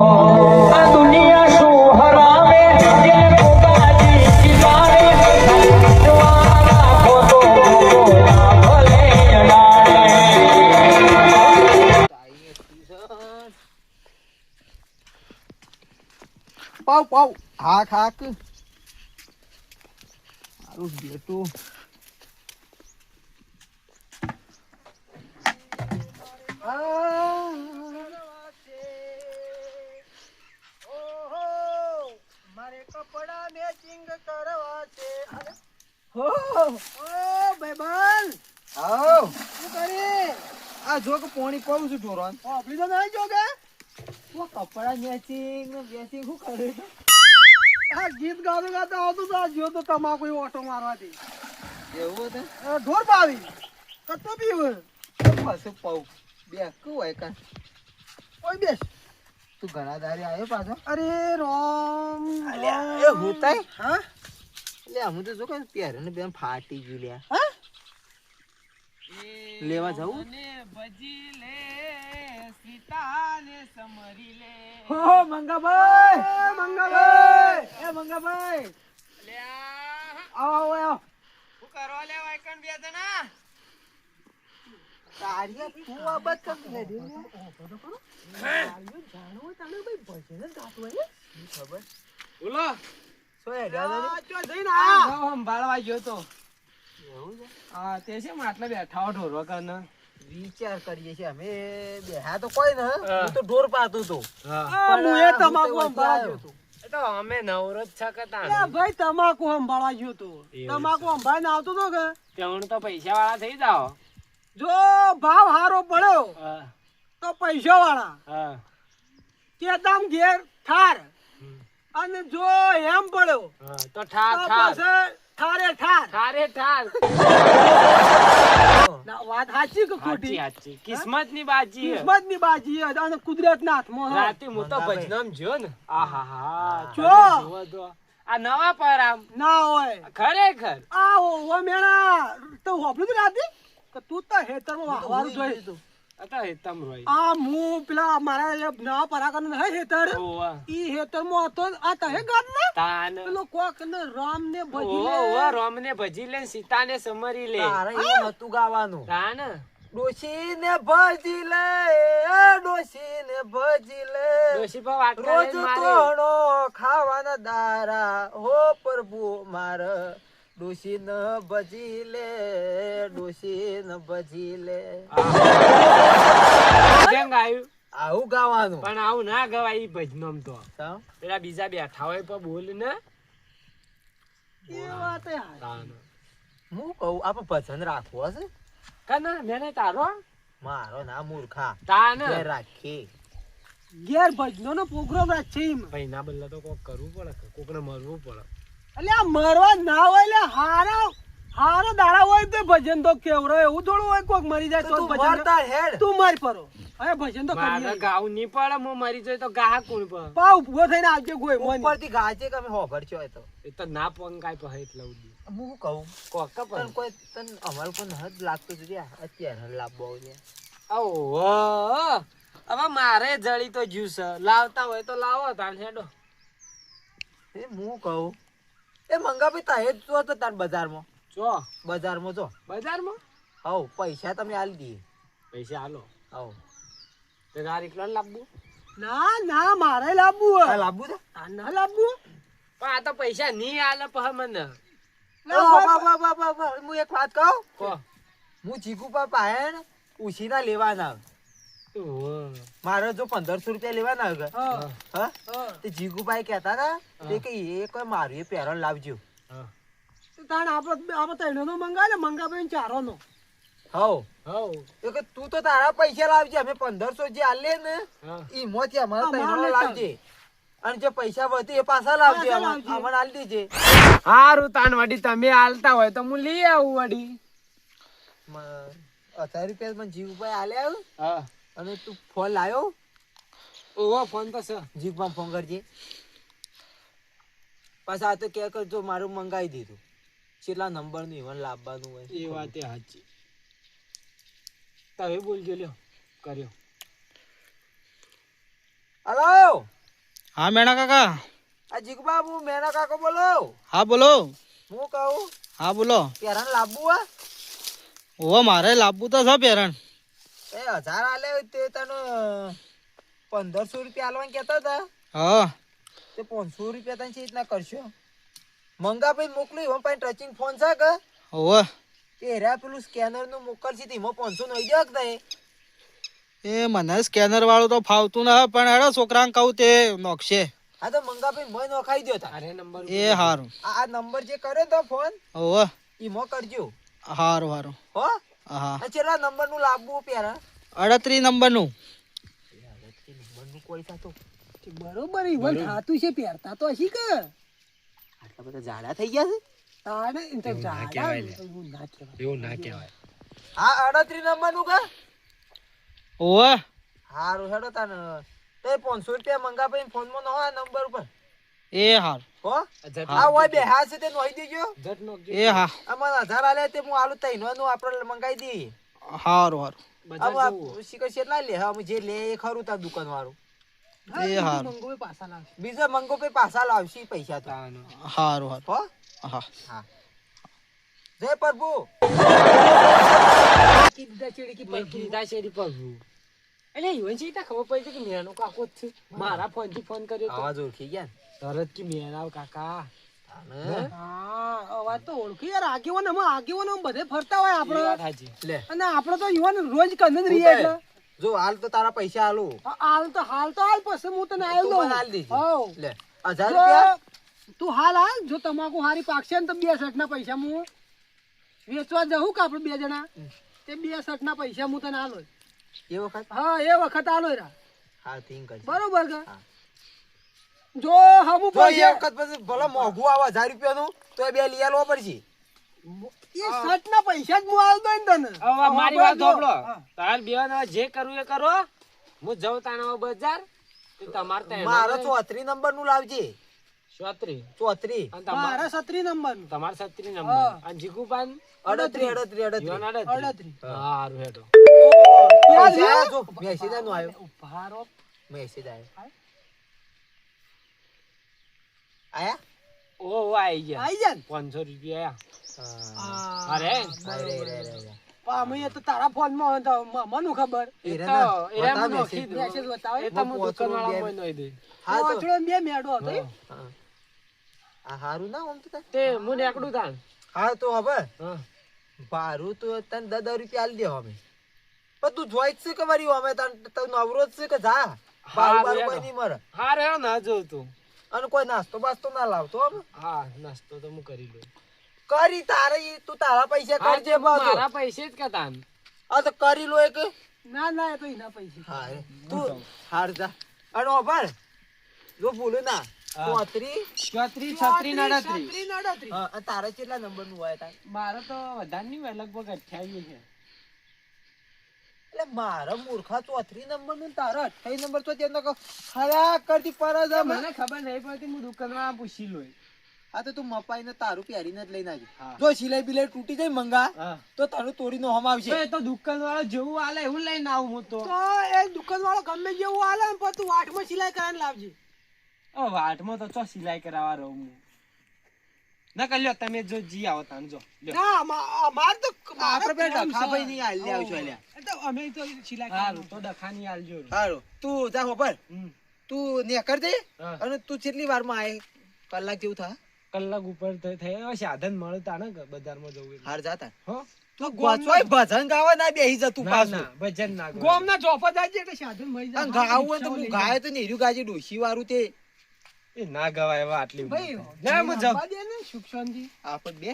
આ દુનિયા શું હરાવે જે પોતાની કિનારે દ્વારા ખોટો લાભ લે પાવ પાવ હાક હાક મારું બેટું મારે કપડા મેચિંગ કરવા છે હો ઓ ભાઈબંધ આવ શું કરી આ જો કે પોણી પાઉં છું ઢોરણ આપણી તો નહીં જોગે ઓ કપડા મેચિંગ મેચિંગ શું કરે આ ગીત ગાતો ગાતો આવતું તો જો તો તમાકુ ઓટો મારવાથી એવું હતું ઢોર પાવી કતો પીવ પાછું પાઉં બે કું હોય કાં ઓય બેસ તું ઘણા દારે આવ્યો પાછો અરે રોમ એ હોતાય હા લે હું તો જો કે પ્યાર ને બેન ફાટી ગયું લ્યા હા લેવા જાઉં ને ભજી લે સીતા ને સમરી લે હો મંગાભાઈ એ મંગાભાઈ લ્યા આવો આવો હું કરવા લે વાયકન બે જણા તારી તું આ બત કમ લે દે જાણો તાણે ભાઈ ભજન ગાતો હે ખબર બોલો સોય દાદા ચો જઈને આ સંભાળવા ગયો તો એવું છે હા તે છે માટલા બેઠા હો ઢોરવા કરને વિચાર કરીએ છે અમે બેહા તો કોઈ ન હું તો ઢોર પાતું તો હા હું એ તમાકુ સંભાળવા ગયો તો તો અમે નવરોજ છકતા એ ભાઈ તમાકુ સંભાળવા ગયો તો તમાકુ સંભાળને આવતો તો કે તેણ તો પૈસા વાળા થઈ જાઓ જો ભાવ હારો પડ્યો તો પૈસા વાળા કે દામ ઘેર ઠાર અને જો એમ પડ્યો તો ઠાર ઠારે ઠાર વાત સાચી કે ખોટી સાચી કિસ્મત ની બાજી અને કુદરત ના હાથમાં રાતે હું તો ભજનામ જો ને આહાહા જો આ નવા પરામ ના હોય ખરેખર આ ઓ મેણા તો હોબલું જ રાતી કે તું તો હેતરમાં વાહવારું જોઈ તું અતા હેતમ રોઈ આ હું પેલા મારા નવા પરાકન હે હેતર ઈ હેતરમાં હતો આ તહે ગાત ને તાન પેલો કોક ને રામ ને ભજી લે ઓ રામ ને ભજી લે સીતા ને સમરી લે તારે એ નતું ગાવાનું તાન ડોશી ને ભજી લે ડોશી પર વાટકા રોજ તોણો ખાવાના દારા હો પ્રભુ માર ડોશી ન ભજી લે આવું ગાવાનું પણ આવું ના ગવાય ઈ ભજનમ તો પેલા બીજા બેઠા હોય પણ બોલ ને એ વાત હું કહું આપણે ભજન રાખવો છે કના મેને તારો મારો ના મૂર્ખા તાને રાખી ઘેર ભજનો નો પ્રોગ્રામ રાખી ભાઈ ના બલ્લા તો કોક કરવું પડે કોકને મરવું પડે અલ્યા મરવા ના હોય લે હારો દાડા હોય તો ભજન તો કેવરો એવું થોડું હોય કોક મરી જાય તો ભજન તું માર પરો હવે ભજન તો કરી ગાવ ની પડે હું મરી જાય તો ગાહ કોણ પર પાવ ઉભો થઈને આવજે ગોય મન ઉપરથી ગાજે કે અમે હોભર છો તો એ તો ના પંકાય પર હે એટલે હું કહું કોક પણ કોઈ તન અમાર પર હદ લાગતું છે અત્યારે લાવવો લે આવો હવે મારે જળી તો જ્યુસ લાવતા હોય તો લાવો તાન હેડો એ હું કહું એ મંગાભાઈ તા હેડ જો તો તાર બજારમાં હવ પૈસા તમે આલી દઈએ પૈસા હાલો હવ તે ગાર એકલો લાવવું ના મારે લાવવું હે લાવવું છે ના લાવવું પણ આ તો પૈસા ની આલે પહ મને હું એક વાત કહું હું ચીકુ પાપા હે ને ઉછીના લેવાના મારે જો 1500 રૂપિયા લેવાના હે હા તે જીગુભાઈ કહેતા હતા કે એ કોઈ મારું એ પહેરણ લાવજો તાણ આપણે તૈણનો મંગાવે મંગાવે ચારો નો કે તું તો તારા પૈસા લાવજે અમે 1500 જે આલે ને ઈ મોથી અમારા તૈણનો લાવજે અને જે પૈસા વધે એ પાછા લાવજે અમને આલી દેજે હારું તાણ વડી તમે આલતા હોય તો હું લઈ આવું વડી 1000 રૂપિયા મને જીગુભાઈ આલ્યા હા અને તું ફોન લાયો ઓહો ફોન તો છે જીગમાં ફોન કરજે પાછા તો કે જો મારું મંગાવી દીધું કેટલા નંબર નું ઈવન લાવવાનું હોય એ વાત સાચી તમે બોલજો લ્યો કર્યો હલો હા મેણા કાકા. આ જીગબા હું મેના કાકો બોલો. હા બોલો. હું કહું હા બોલો. પેરણ લાવવું હે? ઓ મારે લાવવું તો છે પેરણ. એ 1000 આલે તે તને 1500 રૂપિયા આલવાનું કહેતા હતા. હા તે 500 રૂપિયા તને છે રીતના કરશો? મંગા ભાઈ મોકલી હું પાસે ટચિંગ ફોન છે કે ઓવે. તે હેરા પેલું સ્કેનર નું મોકલશે તેમાં 500 નો દે કે નહીં? એ મને સ્કેનર વાળું તો ફાવતું ના પણ હેડો છોકરાને કહું તે નોખશે. હા તો મંગા ભાઈ મને નોખાઈ દો તા. અરે નંબર એ હારું. આ નંબર જે કર્યો તો ફોન ઓવે. ઈમો કરજો. હારું હારું. હો હા. આ ચેલા નંબર નું લાવવું પેરા? 38 નંબરનું. નંબર નું કોઈ થતો બરોબર ઈવન થાતું છે પહેરતા તો હશી કે આટલા બધા જાડા થઈ ગયા છે. તાણે એમ તો એવું ના જાડા કહેવાય લે. એવું ના કહેવાય. એવું ના કહેવાય. હા 38 નંબર નું કા ઓવે. હારું હેડો તાને તે 500 રૂપિયા મંગા ભાઈ ફોન માં નો આ નંબર ઉપર એ હારું. હો જટ આ હોય બે હા છે તે નોઈ દેજો. જટ નોખજો. એ હા. અમાર 1000 આલે તે હું આલુ તઈનો નું આપણે મંગાઈ દી. હારું હારું. બજાર આમ જવું. શિકર કેટલા લે હા જે લે એ ખરું તાર દુકાન વાળું. હા, એ બીજું હારું. મંગોય પાછા લાવશે. બીજો મંગો પે પાછા લાવશી પૈસા તો. તાનો. હારું હારું. હો હા. હા જય પ્રભુ. કીધા ચેડી કી મેં કીધા શેરી પગલું. એટલે ઈવન છે તા ખબર પડી છે કે મેનો કાકો જ છે. મારા ફોન થી ફોન કર્યો તો આવાજ ઓળખી ગયા તરત કે મેના કાકા. ને હા અવાજ તો ઓળખી યાર આગેવાન આમ બધે ફરતા હોય એ આપણે વાત સાચી. લે અને આપણે તો ઈવન રોજ કન જ રહીએ એટલે જો હાલ તો તારા પૈસા આલુ હાલ તો હાલ પછી હું તને આલ તું દઉં મને આલ દેજે. હોવ. લે 1000 રૂપિયા જો તું હાલ જો તમાકુ હારી પાકશે ને તો 2 શર્ટના પૈસા હું વેચવા જવું કે આપણે બે જણા તે 2 શર્ટના પૈસા હું તને આલો એ વખત હા એ વખત આલો રા હા થિંક કરી બરોબર કે હા. જો હમુ જો એ પૈસા વખત પછી ભલે મોંઘું આવે 1000 રૂપિયા નું તો એ બે લઈ આલવા પડશે. એ શર્ટના પૈસા જ હું આલ દઉં ને તને હવે મારી વાત સાંભળો. હા. તાર બેવાના જે કરવું એ કરો. હું જઉં તાણા બજાર તો તમારે ત્યાં મારો 34 નંબર નું લાવજે. 34 34 અને મારા 36 નંબર નું તમારે 36 નંબર હા. અને જીગુપાન 38 જીવન 38. હારું હેડો. યાદ પૈસા રહ્યો? જો મેસેજ નો આવ્યો ઉભા રહો. મેસેજ આવ્યો આયા ઓ આઈ ગયા આઈ જા ને. 500 રૂપિયા હા અરે રે. અમે તો તારા ફોન માં તો મને ખબર એ એરે તો ના, એરે બતા હું નોખી message. દઉં. મેસેજ બતાવે એ તો હું પોચડું દુકાનવાળા બે- મોય નોઈ દઈ. હા તો પોચડો બે મેડો હતો ઈ. હા. આ હારું ના આમ તો તાર. તે હું નીકળું તાણ. હા તો હવે હા. ભારું તો તને 10 રૂપિયા આલી દેવા અમે પણ તું જોઈ જ છે કે મારી અમે તને નવરો જ છે કે જા ભારું બારું કોઈ નહીં મરે હારું હેડો ના જોઉં તું. અને કોઈ નાસ્તો બાસ્તો ના લાવતો અમે હા નાસ્તો તો હું કરી લઉં. કરી તારે ઈ તું તારા પૈસા હા, કરજે તો બાજુ મારા પૈસે જ કતાન. આ તો કરી લો એક ના ના એ તો એના પૈસા હા એ. તું હાર જા અને ઓભાર જો ભૂલું ના 34 34 36 38. 38. હા અને તારે કેટલા નંબર નું હોય તાર મારે તો વધારે નહીં હોય લગભગ 28 છે. એટલે મારા મૂર્ખા 34 નંબર નું તારા 28 નંબર તો તેનો ખરા કરતી પર જ અમે. મને ખબર નહીં પડતી હું દુકાનમાં પૂછી લઉં. આ તો તું મપાઈ ને તારું પહેરીને જ લઈને આવજે હા. જો સિલાઈ બિલાઈ તૂટી જાય મંગા હા. તો તારું તોડીનો હમ આવશે તો એ તો દુકાનવાળો જેવું આલે એવું લઈને આવું હું તો. તો એ દુકાન વાળો ગમે જેવું હાલે ને પણ તું વાટમાં સિલાઈ કરીને લાવજે ઓ વાટમાં તો ચો સિલાઈ કરાવવા રહું હું. ના કર લ્યો તમે જો જી આવો તાન જો લ્યો. ના માર તો આપણે બે ડખા ભાઈ ની આલ લે આવજો અલ્યા એ તો અમે તો સિલાઈ હારું તો ડખાની આલજો. સારું તું જા હોબર હમ. તું નેકર દે હા. અને તું કેટલી વાર માં આય કલાક જેવું થા કલાક ઉપર થઈ હવે સાધન મળે તાને કે બજારમાં જવું એટલે. હાર જાતા હો તું ગોચવાય ભજન ગાવા ના બેહી જતું ના પાછું ના ભજન ના ગવાય. ગોમના ચોપા જાય છે એટલે સાધન મળી અને જાય ગાવું હોય તો હું ગાય તો નીર્યું ગાજી ડોશી વાળું તે એ ના ગવાય હવે આટલી ભાઈ ઉંમર. ના હું જાઉં. આપવા દે ને સુખ શાંતિ આપત બે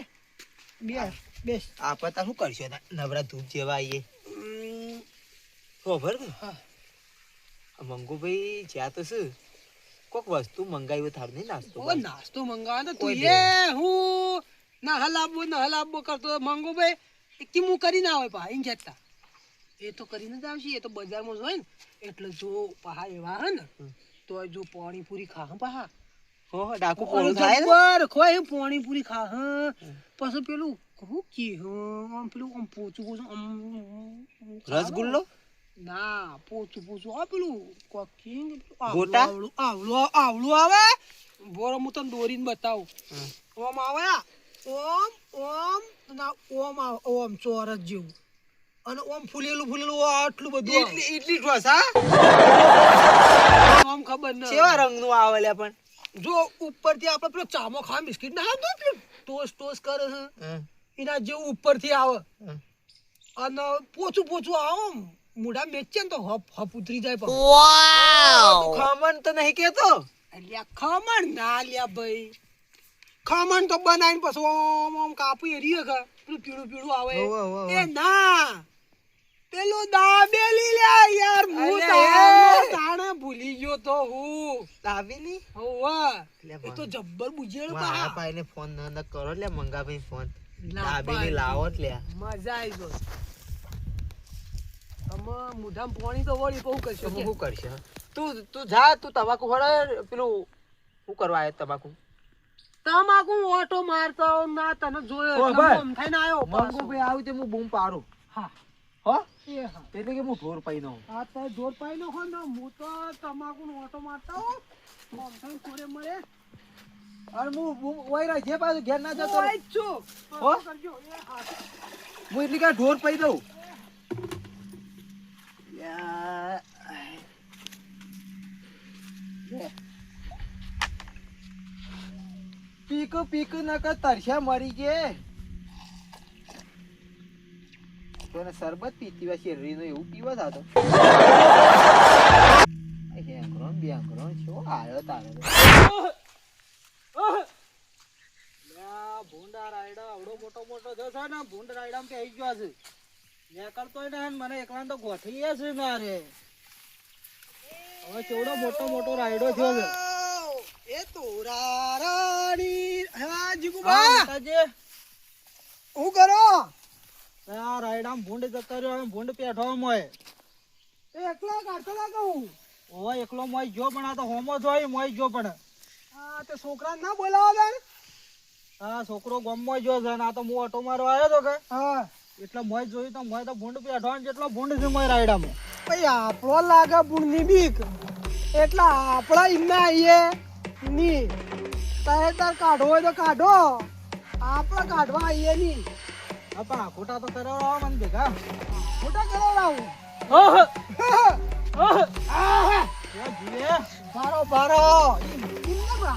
બેસ આપત શું કરશો નવરા ધૂપ જેવા આઈએ ખબર ને મંગુભાઈ જ્યાં તો શું કોક વસ્તુ મંગાવ્યું થાર નહીં નાસ્તો ઓ નાસ્તો મંગાવવાનો તું કોઈ એ હું ના હલાબો કરતો મંગો ભાઈ કે હું કરીને આવે પા એમ જતા એ તો કરીને જ આવશે એ તો બજારમાં જ હોય ને એટલે જો પહા એવા હે ને તો જો પાણીપુરી ખા પહા હો ડાકુ પોળું થાય ને બરાબર ખોય એમ પાણીપુરી ખા પછી પેલું હું કી આમ પેલું આમ પોચું પોચું રસગુલ્લો ના પોચું આ પેલું કોક કિંગ ગોટા? આવળું આવે બોરો હું તને દોરીને બતાવું ઓમ આવે ઓમ ના ઓમ ચોરસ જેવું અને ઓમ ફૂલેલું આટલું બધું એટલી ઢોસા આમ ખબર ન કેવા રંગનું આવે લ્યા પણ જો ઉપરથી આપણે પેલો ચામો ખાવા બિસ્કિટ ના આવતો પેલું ટોસ કરે છે એના જેવું ઉપરથી આવે અને પોચું આવો મોઢા મેચે ને તો હપ ઉતરી જાય પણ તું ખમણ તો નહીં કેતો અલ્યા ખમણ ના લ્યા ભાઈ ખમણ તો બનાવીને પછી ઓમ કાપી એરીએ કે પેલું પીળું આવે એ ના પેલું દાબેલી લ્યા યાર હું તાણે ભૂલી ગયો તો હું દાબેલી હોવા એ તો જબ્બર બુજેડ મારા ભાઈને ફોન ન કરો લે મંગાભાઈ ફોન ના દાબેલી લાવો જ લે મજા આવી ગયો આમાં મોઢામાં પાણી તો વળી બહુ કરશે તો શું કરશે તું જા તું તમાકુ હળે પેલું શું કરવા આવ્યો તમાકુ તમાકુ ઓટો મારતો ના તને જોયો ઓ એટલે ભાઈ. આમ થઈને આયો મંગુભાઈ આવ્યું તે હું બૂમ પાડું હા હો એ હા એટલે કે હું ઢોર પાઈ દઉં આ તો જોર પાઈ નો ખો ને હું તો તમાકુ નો ઓટો મારતો આમ થઈને કોરે મળે અને હું ઓયરા જે પાછું ઘેર ના જતો ઓય છું હો? કરજો એ હા હું એટલી કા ઢોર પાઈ દઉં પીક ન કર તરસ્યા મરી ગયા તને શરબત પીતી હોય શેરડીનો એવું પીવા જાતો ભૂંડા રાયડા આવડો મોટો જો છે ને ભૂંડ રાયડા માં આવી ગયો છે નીકળતો ને મને એકલા તો ગોઠવી છે મારે હવે કેવડો મોટો રાયડો થયો છે એ તો રારાણી હા જીગુબા હા, માતાજી. હું કરો આ રાયડામાં ભૂંડ જતો રહ્યો હવે ભૂંડ પેઠો મોય એકલા કાઢતો ના કહું ઓય એકલો મોય ગયો પણ આ તો હોમો જોઈ મોય ગયો પણ આ તે છોકરા ના બોલાવો બેન આ છોકરો ગમમાં ગયો છે ને આ તો હું ઓટો મારવા આવ્યો તો કે હા એટલે મોય જોયું તો મોય તો ભૂંડ પેઠો ને જેટલો ભૂંડ છે મોય રાયડામાં ભાઈ આપણો લાગે બુણની બીક એટલે આપણા ઈમના આવીએ ની તારે તાર કાઢવો હોય તો કાઢો આપણે કાઢવા આવીએ ની હા પણ આ ખોટા તો કરાવવા મને ભેગા ખોટા કરાવડાવું જીવે બારો બારો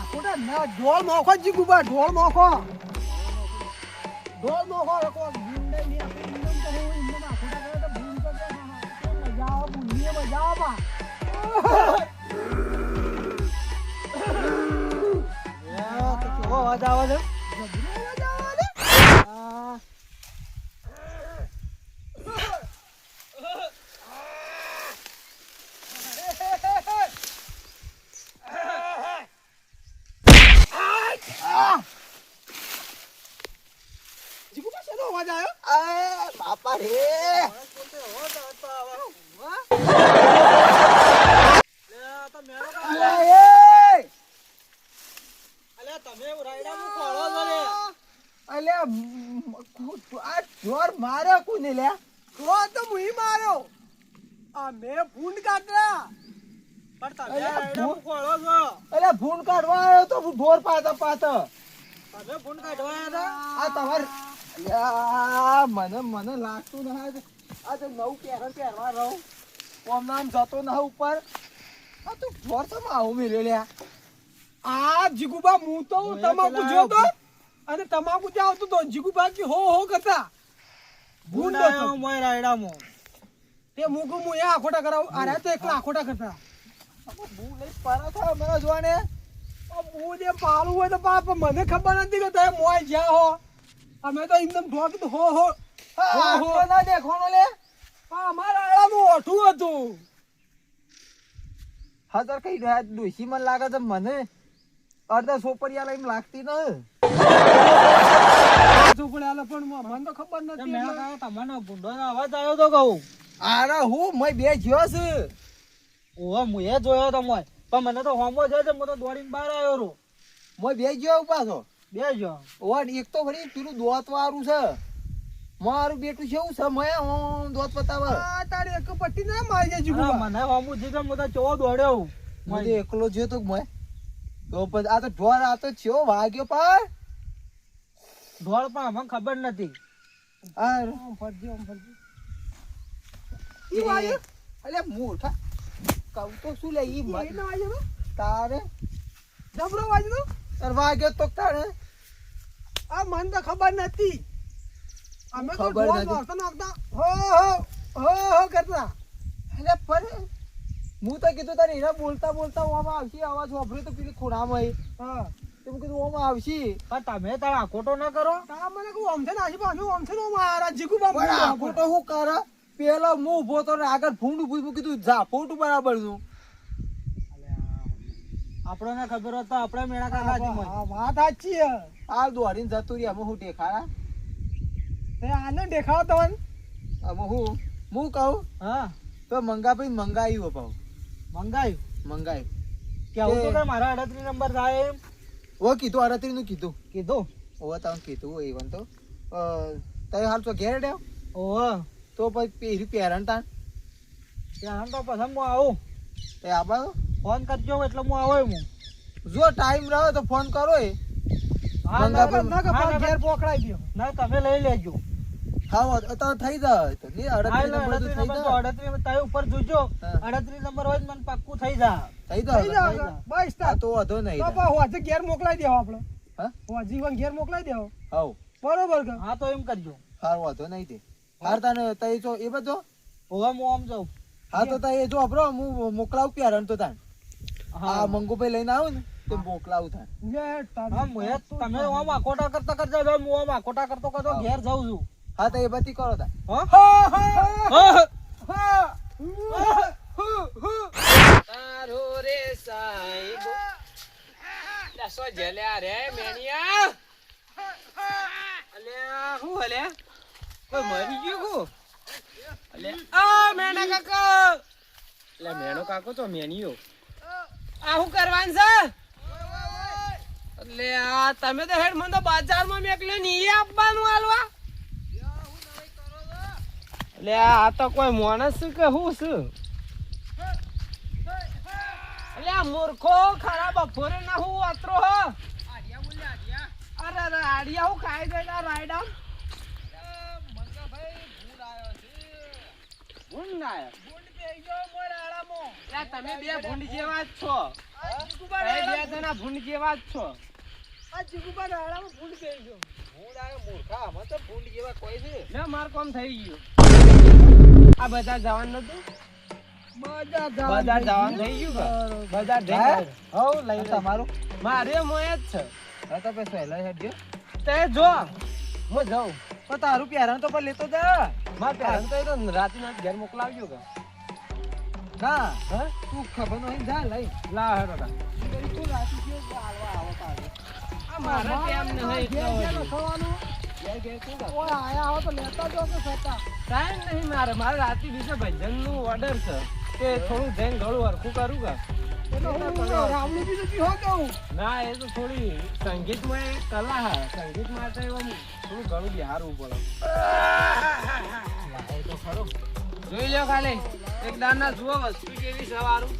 ખોટા ના ઢોળ મોખો જીગુબા ઢોળ મોખો રકો ગુંડે ની આપણે ઇન્દમ તો હોય ઇન્દમ આ ખોટા કરે તો ભૂલ તો કે મજા આવે બુણીએ મજા આવે તો કેવો અવાજ આવે છે આ જીગુબા શેનો અવાજ આવ્યો બાપા રે માર્યો કોને લે તો મુઈ માર્યો આ મેં ભૂંડ કાઢ્યા પણ તમે રાયડામાં ખોળો છો અલે ભૂંડ કાઢવા આવ્યો તો હું ઢોર પાતા તમે ભૂંડ કાઢવા આવ્યા આ તમાર યા, મને લાગતું ના આ તો નવું પહેરવા રહું ઓમ નામ જતો ના ઉપર આ તું ઢોર તો આવું મેલ્યો લ્યા આ જીગુબા હું તો તમાકુ જોતો અને તમાકુ જ આવતું તો જીગુબા કે હો કરતા ભૂંડ આવ્યો મોય રાયડામાં તે મુકુ હું એ આખોટા કરાવ અરે તો એકલા આખોટા કરતા હું લઈ પારા થા મને જોવાને હું જે પાલું હોય તો બાપ મને ખબર નથી કે તમે મોય જ્યાં હો અમે તો એકદમ ઢોક હો આટલો ના દેખવાનો લે અમારા આળામાં ઓઠું હતું હા કઈ રહ્યા ડોશી મને લાગે છે મને અડધા સોપરિયા લઈને લાગતી ન ચોપડ્યા પણ મને તો ખબર તે નથી મેં એટલે. કહ્યું તમને ભૂંડોનો અવાજ આવ્યો તો કહું અરે હું મેં બે જ્યો છે ઓહો હું એ જોયો તો મોય પણ મને તો હોમો છે હું તો દોડીને બહાર આવ્યો રો મેં બે જ્યો પાછો બે જો ઓન એક તો ફરી પેલું દોત વાળું છે મારું બેટું કેવું છે મય ઓમ દોત પતાવે આ તારી એક પટ્ટી ના મારી જાય જીગુબા. મને હમું જીગમ હું તો ચોવો દોડ્યો મને એકલો જો તો મય તો પછી આ તો ઢોર આ તો ચેવો વાગ્યો પર ધોળ પણ અમને ખબર નથી. આ આમ ફરજે, આમ ફરજે. ઈ વાગ્યો અલે મોઠા કહું તો શું લે ઈ ઈ ના વાગ્યો તો? તારે જબરો વાગ્યો તો? તાર વાગ્યો તો તારે આ મને તો ખબર નથી. અમે તો ખબર ઢોલ નથી. નહોતા નાખતા. હો કરતા. અલે પર હું તો કીધું તારે એના બોલતા બોલતા ઓમાં આવશે અવાજ વાપર્યો તો પેલી ખૂણામાં એ હા. તો મેં કીધું ઓમાં આવશે પણ તમે તારા ખોટો ના કરો. તા મને કહું આમથે નાસી પાછું આમથે નો મારા જીગુબા પણ આખો તો શું કરે પેલો મું ઉભો તો ને આગળ ફૂંડ ઉભું મેં કીધું જા ફોટું બરાબર નું આપણને ખબર હોત તો આપણે મેળા કાઢા હતી મને. હા, વાત સાચી છે. આ દોડીને જતું રહી અમે હું ટેખાડા તે આને દેખાવ તો અમે હું કહું હા તો મંગાભાઈ મંગાવ્યું અપાવ મંગાયું મંગાવ્યું કેવું તો કે મારા 38 નંબર થાય એમ ઓ કીધું 38 નું કીધું કીધું. ઓ તમે કીધું એવું તો તમે હાલ તો ઘેર ડ્યો ઓહો તો પછી પેરી પેરણ તાણ ત્યાં તો પછી હું આવું. તે આબા ફોન કરજો એટલે હું આવું હું. જો ટાઈમ રહ્યો તો ફોન કરો એ હા મંગાભાઈ ના કે હા, પાછો ઘેર પોકડાઈ દો. ના તમે લઈ લેજો. હા તો થઈ જાય તો નહીં 38 નંબર તો થઈ જાય 38 તમે ઉપર જોજો. હા. 38 નંબર હોય તો મને પાક્કું થઈ જાય. થઈ થઈ જાય જાવ બસ આ તો વાંધો નહીં તો પા હોજે ઘેર મોકલાઈ દેવો આપણે. હા હોજી વન ઘેર મોકલાઈ દેવો. હવ બરોબર કે? હા તો એમ કરજો. હાર વાંધો નહીં તે હાર તને તઈ જો એ બધો હવે હું આમ જાઉં. હા તો તઈ જો આપણો હું મોકલાવું પેરણ તો તાણ હા આ મંગુભાઈ લઈને આવું ને તો મોકલાવું તાણ લે તારી હા હું તમે આમ આકોટા કરતા કરતા જાઓ, હું આમ આકોટા કરતો કરતો ઘેર જાઉં છું. હા તો એ બધી કરો તાણ હા હા. તારો રે સાહેબ દસો જલ્યા રે મેણિયા અલ્યા હું હલે કોઈ મરી ગયું કો અલ્યા આ મેણા કાકા એટલે મેણો કાકો તો મેણિયો આ હું કરવાનું છે એટલે આ તમે તો હેડ મને તો બજારમાં મેકલ્યો ની આપવાનું હાલવા એટલે આ તો કોઈ માણસ છે કે હું છું અલ્યા મૂર્ખો ખરા બપોરે ના હું વાતરો હો અરે અરે આડિયા હું ખાઈ ગયેલા રાયડા ભૂંડ ના આયા તમે બે ભૂંડ જેવા જ છો બે જણા ભૂંડ જેવા જ છો આ જીગુબા રાડામાં ભૂંડ બેહી ગયો. હું આયો મૂર્ખા અમે તો ફૂંડ જેવા કોઈ છે લે માર કામ થઈ ગયું આ બધા જવાનું નતું બધા બધા જવાનું થઈ ગયું કે બધા હે? જઈ હવ લઈ તમારું મારે મોય જ છે હા તો પછી વહેલા હેડ ગયો તે જો હું જાઉં તો તારું પેરણ તો પણ લેતો જા માર પેરણ તો એ તો રાતના ઘેર મોકલાવજો કે ના હા તું ખબર નહીં જા લઈ લા હેડો તા તું રાતી ગયો હાલવા આવો તારે આ મારા ટાઈમ નહીં ઘેર ઘેર એટલો નખવાનું. ઘેર ઘેર તું જા. ઓય આયા આવો તો લેતા જો કે સતા. ટાઈમ નહીં મારે રાતે બીજો ભજનનું ઓર્ડર છે કે થોડું જઈને ગળું હરખું કરું કે એટલે હું રામનું બીજું બી હો કહું. ના એ તો થોડી સંગીતમાં એક કલા હે સંગીત માટે એમ થોડું ઘણું બિહારવું પડે એ તો ખરો જોઈ લો ખાલી એક દાના જુઓ વસ્તુ કેવી સવારું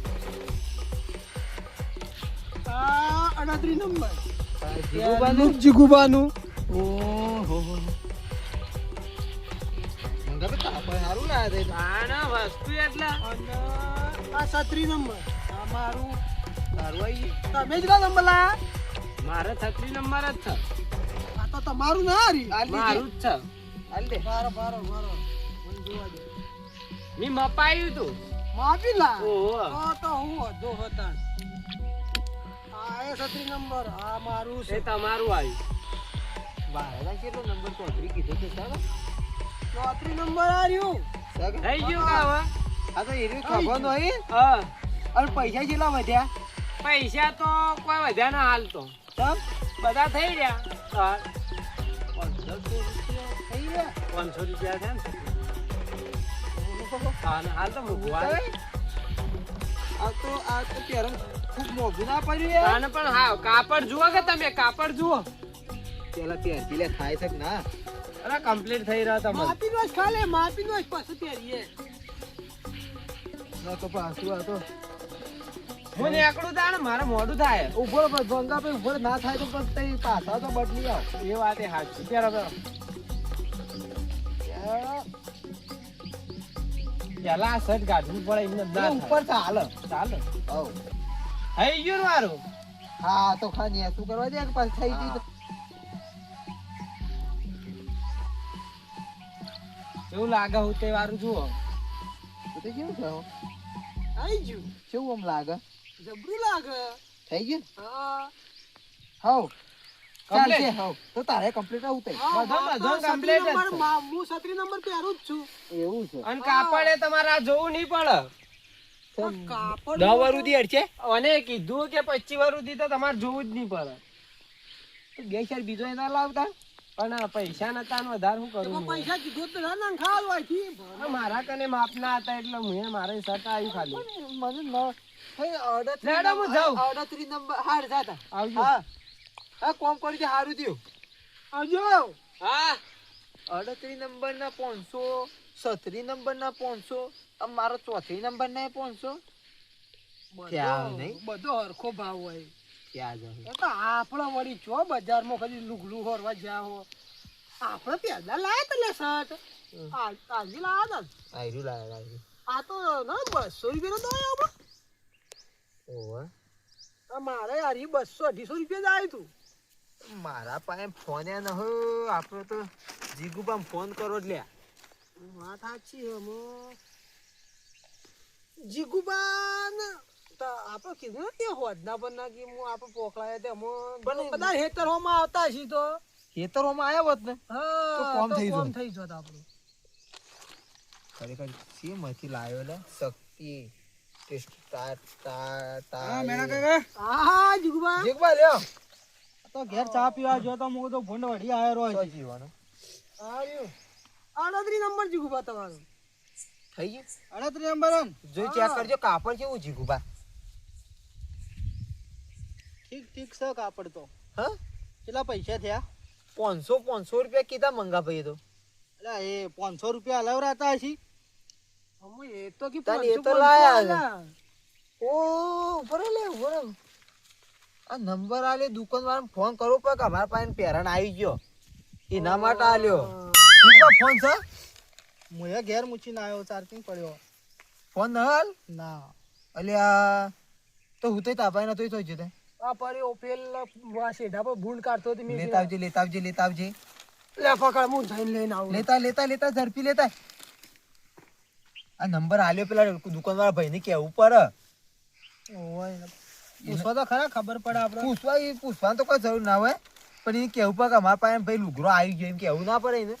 આ 38 નંબર. જીગુબાનું જીગુબાનું. ઓહો મંગા તો તાપા હારું લાયા તે આના વસ્તુ એટલે અને આ 36 નંબર. અમારું તારું આઈ તમે જ કા નંબર લાયા? મારે 36 નંબર જ છે આ તો તમારું ના હારી. મારું જ છે હાલ દે બારો બારો બારો. મને જોવા દે. મેં મપાયું તું માફી લા. ઓહો તો હું હતો હતા. આ એ 36 નંબર. આ મારું એ છે. તમારું આવ્યું બારા કેટલો નંબર 34 કીધો છે સાહેબ 34 નંબર હાર્યું. સાહેબ થઈ ગયું કે હવે આ તો એરી ખબર નહીં હા અને પૈસા કેટલા વધ્યા પૈસા તો કોઈ વધ્યા ના હાલ તો તમ બધા થઈ ગયા હા 1500 રૂપિયા થઈ ગયા 500 રૂપિયા છે ને હા ને હાલ તો મૂકવા આ તો પેરણ ખૂબ મોંઘું ના પડ્યું યાર આને પણ હા કાપડ જુઓ કે તમે કાપડ જુઓ પેલા 83 લે થાય છે કે ના અરે કમ્પ્લીટ થઈ રહ્યો તમારે માપીનો જ ખાલી માપીનો જ પાછું પહેરીએ ના તો પાછું આ તો હું નીકળું તાણ મારે મોડું થાય ઉભો ગંગા ભાઈ ઉભો ના થાય તો પછી તઈ પાછા તો બદલી આવ એ વાત એ સાચી પેલો પેલા શર્ટ કાઢવું પડે એમને ના ઉપર ચાલે ચાલે હવ થઈ ગયું ને મારું હા તો ખાની શું કરવા દે કે પાછું થઈ ગયું એવું લાગે હું તે વારું જુઓ તો તે કેવું છે આવી ગયું કેવું આમ લાગે જબરું લાગે થઈ ગયું હા હવ Complete? ચાલશે હવ તો તારે કમ્પ્લીટ આવું તઈ બધો complete જ છે. હું 37 નંબર પહેરું જ છું એવું છે અને કાપડ એ તમારે આ જોવું નહીં પડે કાપડ 10 વાર ઉધી અડશે અને કીધું કે 25 વાર સુધી તો તમારે જોવું જ નહીં પડે તો બે ચાર બીજો એના લાવતા પણ આ પૈસા નતા ને વધારે શું કરું તો હું? પૈસા કીધું તો ના ના ખાવા વાયથી આ મારા કને માપ ના હતા એટલે મેં મારે શર્ટ આવ્યું ખાલી મને ન હે લેડો હું જાઉં. 38 નંબર હાર જાતા આવજો. હા હા કોમ કરી દે હારું થયું આવજો હા 38 નંબર ના 500 37 નંબર ના 500 આ મારો 34 નંબર ના 500 ક્યાં નહીં? બધો હરખો ભાવ હોય ક્યાં જાય એ તો આપણે વળી ચો બજારમાં કદી લુગલું હોરવા જ્યાં હો આપણે પહેલા લાયા તા લે શર્ટ આજે લાયા તા આયરું લાયા આ તો ના 200 રૂપિયાનો તો આયો બા ઓહો આ મારે યાર ઈ 200 250 રૂપિયા જ આવ્યું તું મારા પાસે ફોન ન હો આપણે તો જીગુબામ ફોન કરો જ લ્યા વાત સાચી હે મો જીગુબાન તો આપણે કીધું ને કે હોદના પર ના કે હું આપણે પોકળાયા તે પણ બધા હેતર હોમાં આવતા છી તો ખેતરોમાં આવ્યો હોત ને હા તો કોમ તો થઈ કોમ જોત. થઈ જોત આપણું ખરેખર શેમાંથી લાવ્યો લે શક્તિ ટેસ્ટ તા તા તા હા જીગુબા જીગુબા લ્યો તો ઘેર ચા પીવા જો તો હું તો ભૂંડ વળી આયો રહ્યો તો જીવાનો આવ્યું 38 નંબર જીગુબા તમારો થઈ ગયું 38 નંબર જોઈ ચેક કરજો કાપડ કેવું જીગુબા ઠીક ઠીક છે કાપડ તો હા કેટલા પૈસા થયા 500 રૂપિયા કીધા મંગા ભાઈ તો એટલે એ 500 રૂપિયા હલાવરાતા હશી અમે એ તો કે તાન એ 500 તો લાયા છે. આલા. ઓ ઉપર લે ઉપર આ નંબર આલે દુકાન વાળાને ફોન કરવો પડે કે અમારા પાસે પેરણ આવી ગયો એના માટે આલ્યો દીપા ફોન છે હું એ ઘેર મૂકીને આવ્યો ચાર્જિંગ પડ્યો ફોન ન હાલ ના અલ્યા તો હું તો તાપાઈ નતો તો જતે આ પરે ઓપેલ શેઢા પર ભૂંડ કાઢતો હતી મેં લેતા આવજે લેતા આવજે લેતા આવજે લે પકડ હું જઈને લઈને આવું લેતા લેતા લેતા ઝડપી લેતા આ નંબર આલ્યો પેલા દુકાન વાળા ભાઈને કેવું પડે ઓય પૂછવા તો ખરા ખબર પડે આપણે પૂછવાનું તો કોઈ જરૂર ના હોય પણ એને કેવું પડે કે અમારા પાસે ભાઈ લુગરો આવી ગયો એમ કેવું ના પડે એને